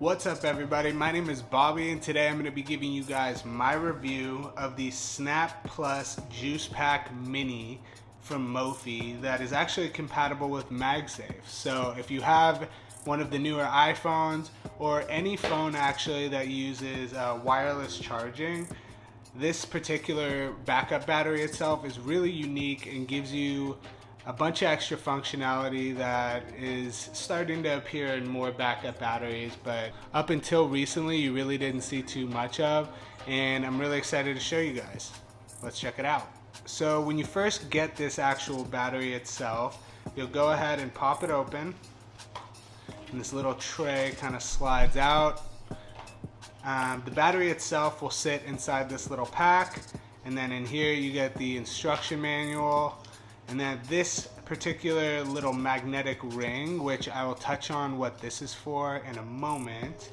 What's up everybody, my name is Bobby and today I'm going to be giving you guys my review of the Snap Plus Juice Pack Mini from Mophie that is actually compatible with Magsafe. So if you have one of the newer iPhones or any phone actually that uses wireless charging, this particular backup battery itself is really unique and gives you a bunch of extra functionality that is starting to appear in more backup batteries, but up until recently you really didn't see too much of, and I'm really excited to show you guys. Let's check it out. So when you first get this actual battery itself, you'll go ahead and pop it open, and this little tray kind of slides out. The battery itself will sit inside this little pack, and then in here you get the instruction manual. And then this particular little magnetic ring, which I will touch on what this is for in a moment.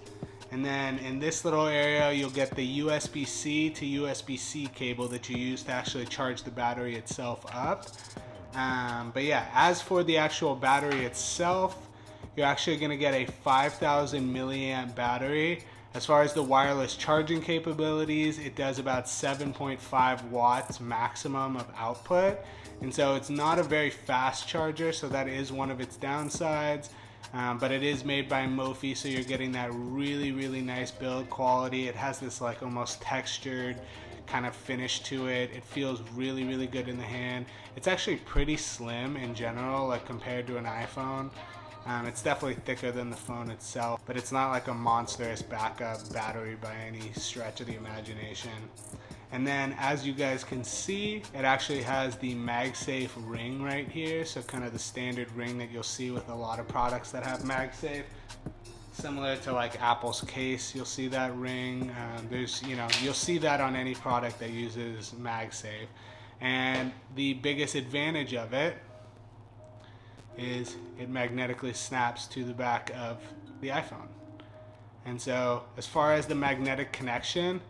And then in this little area, you'll get the USB-C to USB-C cable that you use to actually charge the battery itself up. But yeah, as for the actual battery itself, you're actually going to get a 5,000 milliamp battery. As far as the wireless charging capabilities, it does about 7.5 watts maximum of output. And so it's not a very fast charger, so that is one of its downsides. But it is made by Mophie, so you're getting that really nice build quality. It has this like almost textured kind of finish to it. It feels really good in the hand. It's actually pretty slim in general, like compared to an iPhone. It's definitely thicker than the phone itself, but it's not like a monstrous backup battery by any stretch of the imagination. And then as you guys can see, it actually has the MagSafe ring right here, so kind of the standard ring that you'll see with a lot of products that have MagSafe. Similar to like Apple's case, you'll see that ring. You'll see that on any product that uses MagSafe. And the biggest advantage of it is it magnetically snaps to the back of the iPhone. And so as far as the magnetic connection,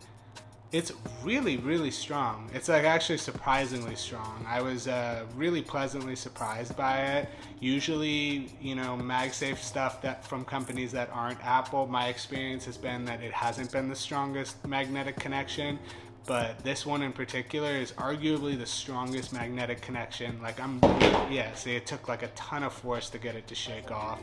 it's really strong. It's like actually surprisingly strong. I was really pleasantly surprised by it. Usually, MagSafe stuff that from companies that aren't Apple, my experience has been that it hasn't been the strongest magnetic connection. But this one in particular is arguably the strongest magnetic connection. See, it took like a ton of force to get it to shake off.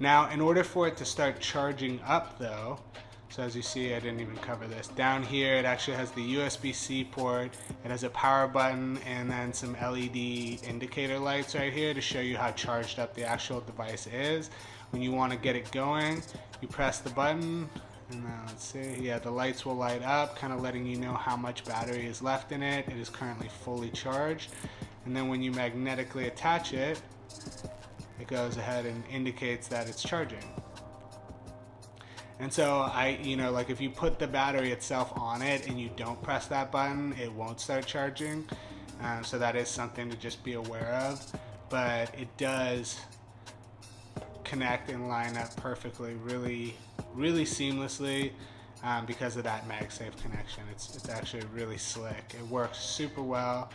Now, in order for it to start charging up though, so as you see, I didn't even cover this. Down here, it actually has the USB-C port. It has a power button and then some LED indicator lights right here to show you how charged up the actual device is. When you want to get it going, you press the button. And then let's see, yeah, the lights will light up, kind of letting you know how much battery is left in it. It is currently fully charged. And then when you magnetically attach it, it goes ahead and indicates that it's charging. And so like if you put the battery itself on it and you don't press that button, it won't start charging. So that is something to just be aware of. But it does connect and line up perfectly, really seamlessly because of that MagSafe connection. It's actually really slick. It works super well.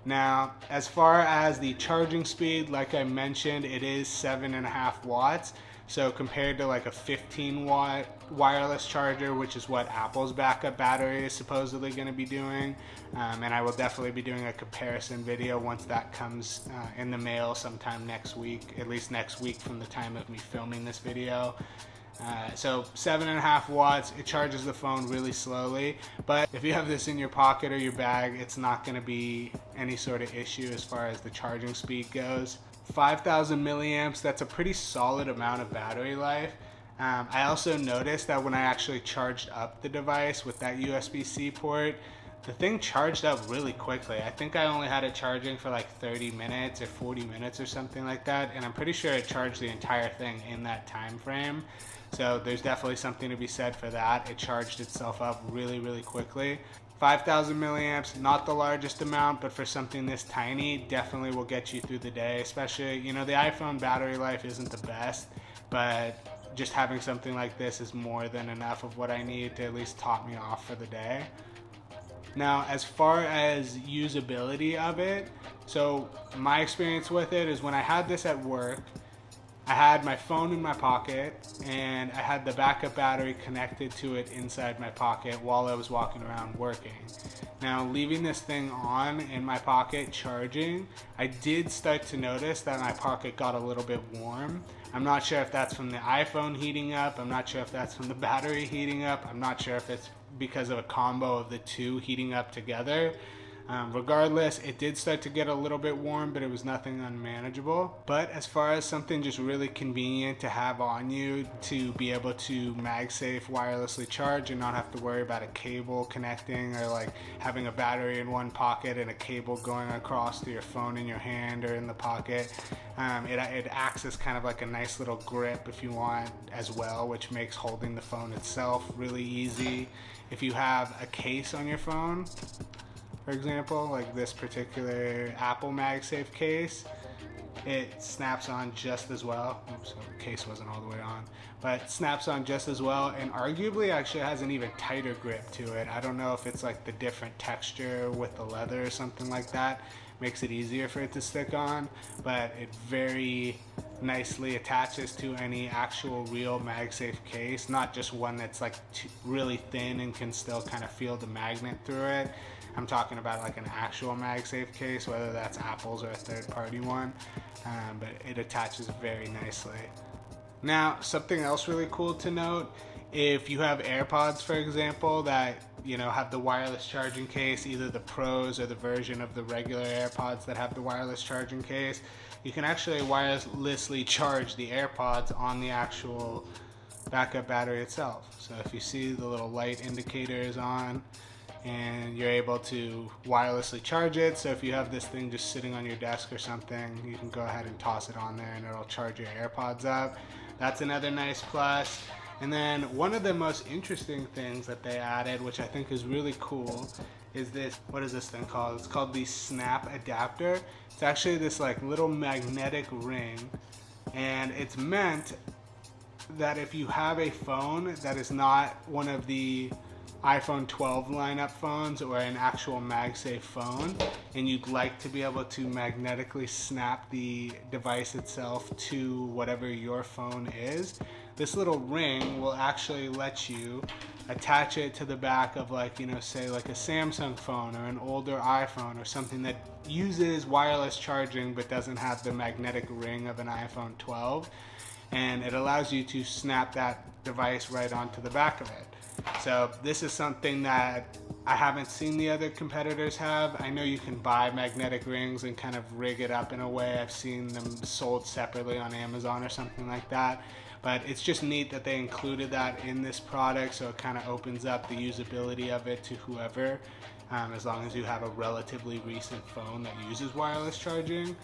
Now, as far as the charging speed, like I mentioned, it is 7.5 watts. So compared to like a 15-watt wireless charger, which is what Apple's backup battery is supposedly going to be doing, and I will definitely be doing a comparison video once that comes in the mail sometime next week, at least next week from the time of me filming this video. So 7.5 watts, it charges the phone really slowly, but if you have this in your pocket or your bag, it's not going to be any sort of issue as far as the charging speed goes. 5,000 milliamps, that's a pretty solid amount of battery life. I also noticed that when I actually charged up the device with that USB-C port, the thing charged up really quickly. I think I only had it charging for like 30 minutes or 40 minutes or something like that, and I'm pretty sure it charged the entire thing in that time frame. So there's definitely something to be said for that. It charged itself up really quickly. 5,000 milliamps, not the largest amount, but for something this tiny, definitely will get you through the day. Especially, the iPhone battery life isn't the best, but just having something like this is more than enough of what I need to at least top me off for the day. Now, as far as usability of it, so my experience with it is when I had this at work, I had my phone in my pocket and I had the backup battery connected to it inside my pocket while I was walking around working. Now, leaving this thing on in my pocket charging, I did start to notice that my pocket got a little bit warm. I'm not sure if that's from the iPhone heating up. I'm not sure if that's from the battery heating up. I'm not sure if it's because of a combo of the two heating up together. Regardless, it did start to get a little bit warm, but it was nothing unmanageable. But as far as something just really convenient to have on you to be able to MagSafe wirelessly charge and not have to worry about a cable connecting or like having a battery in one pocket and a cable going across to your phone in your hand or in the pocket, it acts as kind of like a nice little grip if you want as well, which makes holding the phone itself really easy. If you have a case on your phone, for example, like this particular Apple MagSafe case, it snaps on just as well. Oops, so the case wasn't all the way on, but it snaps on just as well, and arguably actually has an even tighter grip to it. I don't know if it's like the different texture with the leather or something like that makes it easier for it to stick on, but it very nicely attaches to any actual real MagSafe case, not just one that's like really thin and can still kind of feel the magnet through it. I'm talking about like an actual MagSafe case, whether that's Apple's or a third-party one, but it attaches very nicely. Now, something else really cool to note, if you have AirPods, for example, that have the wireless charging case, either the Pros or the version of the regular AirPods that have the wireless charging case, you can actually wirelessly charge the AirPods on the actual backup battery itself. So if you see the little light indicators on, and you're able to wirelessly charge it. So if you have this thing just sitting on your desk or something, you can go ahead and toss it on there and it'll charge your AirPods up. That's another nice plus. And then one of the most interesting things that they added, which I think is really cool, is this, what is this thing called? It's called the Snap Adapter. It's actually this like little magnetic ring, and it's meant that if you have a phone that is not one of the iPhone 12 lineup phones or an actual MagSafe phone, and you'd like to be able to magnetically snap the device itself to whatever your phone is, this little ring will actually let you attach it to the back of say like a Samsung phone or an older iPhone or something that uses wireless charging but doesn't have the magnetic ring of an iPhone 12, and it allows you to snap that device right onto the back of it. So this is something that I haven't seen the other competitors have. I know you can buy magnetic rings and kind of rig it up in a way. I've seen them sold separately on Amazon or something like that. But it's just neat that they included that in this product, so it kind of opens up the usability of it to whoever, as long as you have a relatively recent phone that uses wireless charging.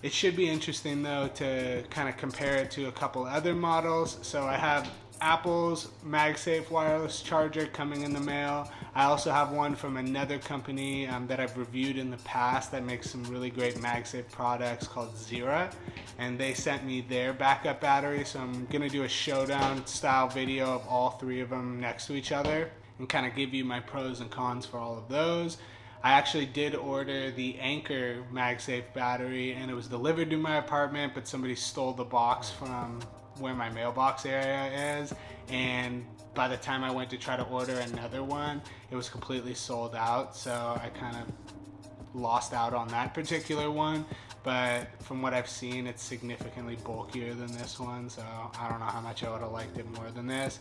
It should be interesting though to kind of compare it to a couple other models. So I have Apple's MagSafe wireless charger coming in the mail. I also have one from another company that I've reviewed in the past that makes some really great MagSafe products called Zira, and they sent me their backup battery, so I'm gonna do a showdown style video of all three of them next to each other and kind of give you my pros and cons for all of those. I actually did order the Anchor MagSafe battery and it was delivered to my apartment, but somebody stole the box from where my mailbox area is, and by the time I went to try to order another one, it was completely sold out, so I kind of lost out on that particular one. But from what I've seen, it's significantly bulkier than this one, so I don't know how much I would have liked it more than this.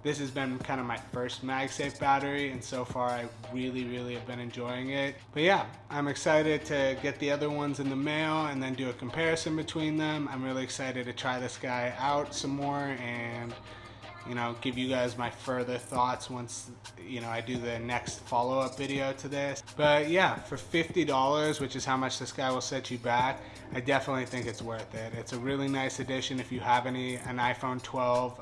This has been kind of my first MagSafe battery, and so far I really have been enjoying it. But yeah, I'm excited to get the other ones in the mail and then do a comparison between them. I'm really excited to try this guy out some more and give you guys my further thoughts once I do the next follow-up video to this. But yeah, for $50, which is how much this guy will set you back, I definitely think it's worth it. It's a really nice addition if you have an iPhone 12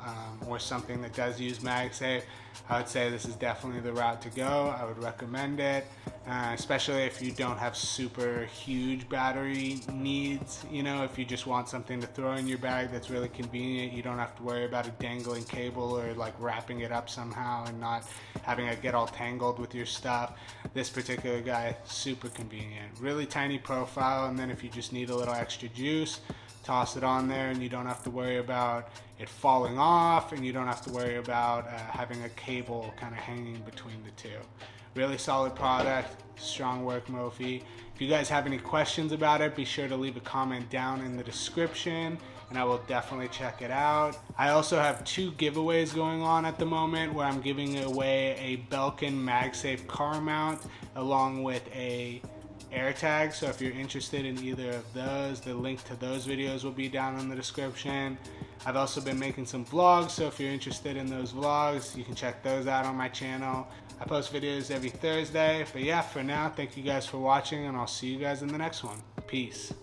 or something that does use MagSafe. I would say this is definitely the route to go. I would recommend it, especially if you don't have super huge battery needs. If you just want something to throw in your bag that's really convenient, you don't have to worry about a dangling cable or like wrapping it up somehow and not having it get all tangled with your stuff. This particular guy, super convenient. Really tiny profile, and then if you just need a little extra juice, toss it on there, and you don't have to worry about it falling off, and you don't have to worry about having a cable kind of hanging between the two. Really solid product, strong work, Mophie. If you guys have any questions about it, be sure to leave a comment down in the description, and I will definitely check it out. I also have 2 giveaways going on at the moment where I'm giving away a Belkin MagSafe car mount along with a AirTag. So if you're interested in either of those, the link to those videos will be down in the description. I've also been making some vlogs, so if you're interested in those vlogs, you can check those out on my channel. I post videos every Thursday. But yeah, for now, thank you guys for watching, and I'll see you guys in the next one. Peace.